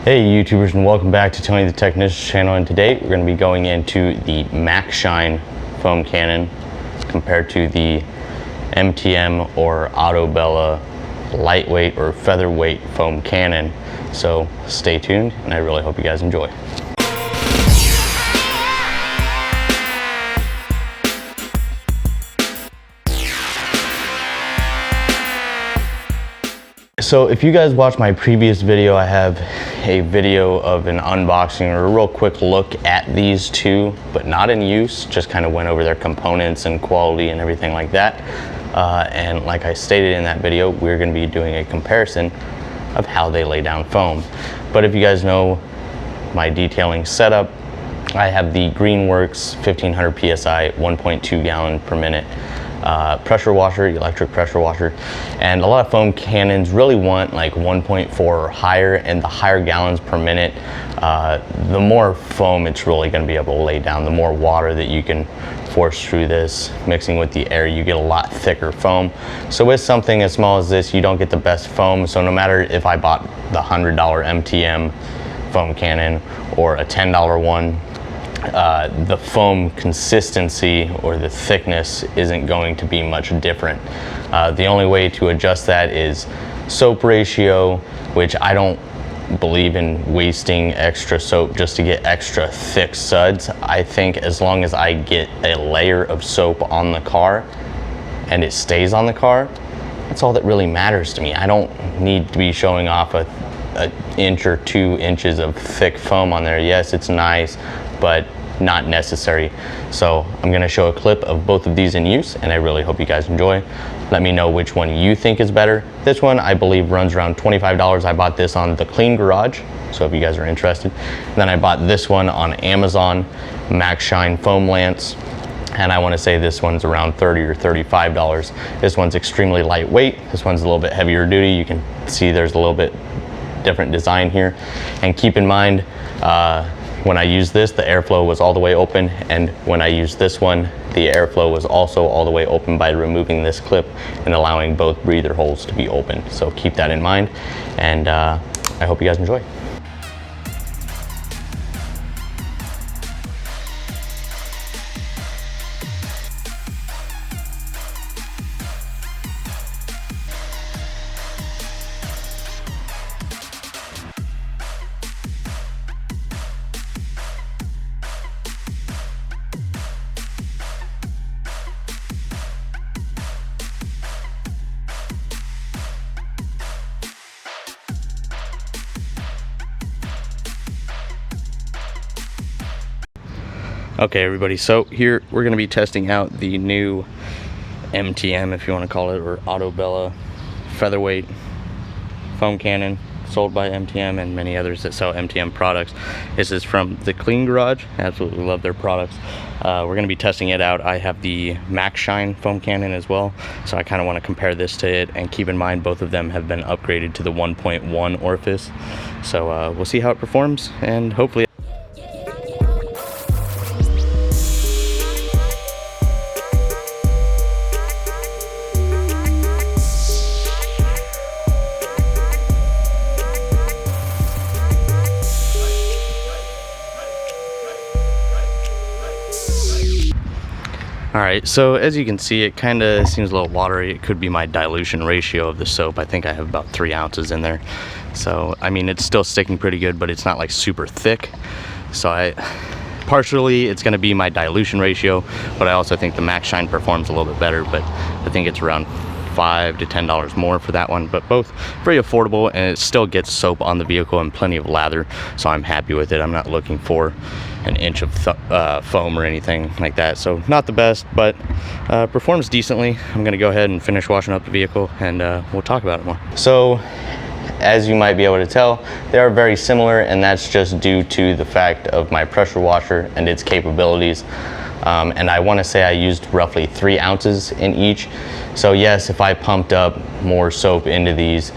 Hey YouTubers, and welcome back to Tony the Technician's channel, and today we're going to be going into the Maxshine foam cannon compared to the MTM or Autobella lightweight or featherweight foam cannon. So stay tuned, and I really hope you guys enjoy. So if you guys watched my previous video, I have a video of an unboxing or a real quick look at these two, but not in use, just kind of went over their components and quality and everything like that. And like I stated in that video, we're going to be doing a comparison of how they lay down foam. But if you guys know my detailing setup, I have the Greenworks 1500 PSI 1.2 gallon per minute pressure washer, electric pressure washer, and a lot of foam cannons really want like 1.4 or higher, and the higher gallons per minute, the more foam it's really going to be able to lay down, the more water that you can force through this. Mixing with the air, you get a lot thicker foam. So with something as small as this, you don't get the best foam. So no matter if I bought the $100 MTM foam cannon or a $10 one, the foam consistency or the thickness isn't going to be much different. The only way to adjust that is soap ratio, which I don't believe in wasting extra soap just to get extra thick suds. I think as long as I get a layer of soap on the car and it stays on the car, that's all that really matters to me. I don't need to be showing off an inch or 2 inches of thick foam on there. Yes, it's nice, but not necessary. So I'm going to show a clip of both of these in use, and I really hope you guys enjoy. Let me know which one you think is better. This one I believe runs around $25. I bought this on the Clean Garage, so if you guys are interested. And then I bought this one on Amazon, Maxshine foam lance, and I want to say this one's around $30 or $35. This one's extremely lightweight. This one's a little bit heavier duty. You can see there's a little bit different design here. And keep in mind, when I used this, the airflow was all the way open, and when I used this one, the airflow was also all the way open by removing this clip and allowing both breather holes to be open. So keep that in mind, and I hope you guys enjoy. Okay everybody, so here we're going to be testing out the new MTM, if you want to call it, or Autobella featherweight foam cannon sold by MTM and many others that sell MTM products. This is from the Clean Garage. Absolutely love their products. We're going to be testing it out. I have the Maxshine foam cannon as well, so I kind of want to compare this to it, and keep in mind both of them have been upgraded to the 1.1 orifice. So we'll see how it performs, and hopefully Alright, so as you can see, it kind of seems a little watery. It could be my dilution ratio of the soap. I think I have about 3 ounces in there. So, I mean, it's still sticking pretty good, but it's not like super thick. So partially it's going to be my dilution ratio, but I also think the Maxshine performs a little bit better, but I think it's around $5 to $10 more for that one, but both very affordable, and it still gets soap on the vehicle and plenty of lather, so I'm happy with it. I'm not looking for an inch of foam or anything like that, so not the best, but performs decently. I'm going to go ahead and finish washing up the vehicle, and we'll talk about it more. So as you might be able to tell, they are very similar, and that's just due to the fact of my pressure washer and its capabilities. And I want to say I used roughly 3 ounces in each. So yes, if I pumped up more soap into these,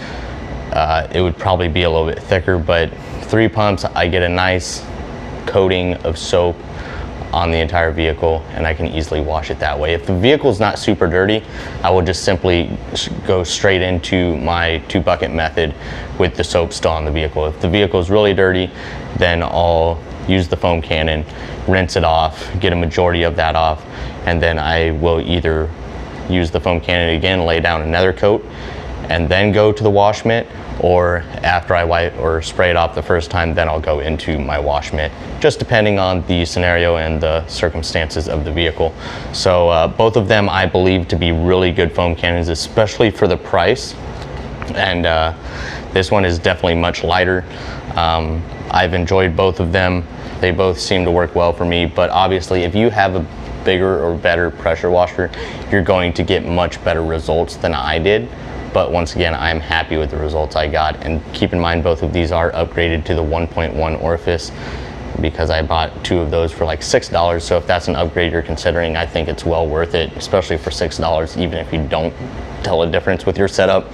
it would probably be a little bit thicker, but 3 pumps, I get a nice coating of soap on the entire vehicle, and I can easily wash it that way. If the vehicle is not super dirty, I will just simply go straight into my 2-bucket method with the soap still on the vehicle. If the vehicle is really dirty, then I'll use the foam cannon, rinse it off, get a majority of that off, and then I will either use the foam cannon again, lay down another coat, and then go to the wash mitt, or after I wipe or spray it off the first time, then I'll go into my wash mitt, just depending on the scenario and the circumstances of the vehicle. So both of them I believe to be really good foam cannons, especially for the price. And this one is definitely much lighter. I've enjoyed both of them. They both seem to work well for me, but obviously if you have a bigger or better pressure washer, you're going to get much better results than I did. But once again, I'm happy with the results I got. And keep in mind, both of these are upgraded to the 1.1 orifice, because I bought 2 of those for like $6. So if that's an upgrade you're considering, I think it's well worth it, especially for $6. Even if you don't tell a difference with your setup,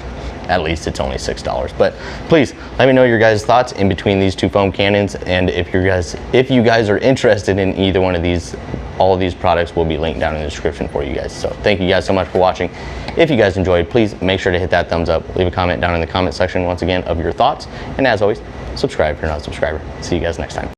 at least it's only $6. But please let me know your guys' thoughts in between these 2 foam cannons, and if you guys are interested in either one of these, all of these products will be linked down in the description for you guys. So thank you guys so much for watching. If you guys enjoyed, please make sure to hit that thumbs up, leave a comment down in the comment section once again of your thoughts, and as always, subscribe if you're not a subscriber. See you guys next time.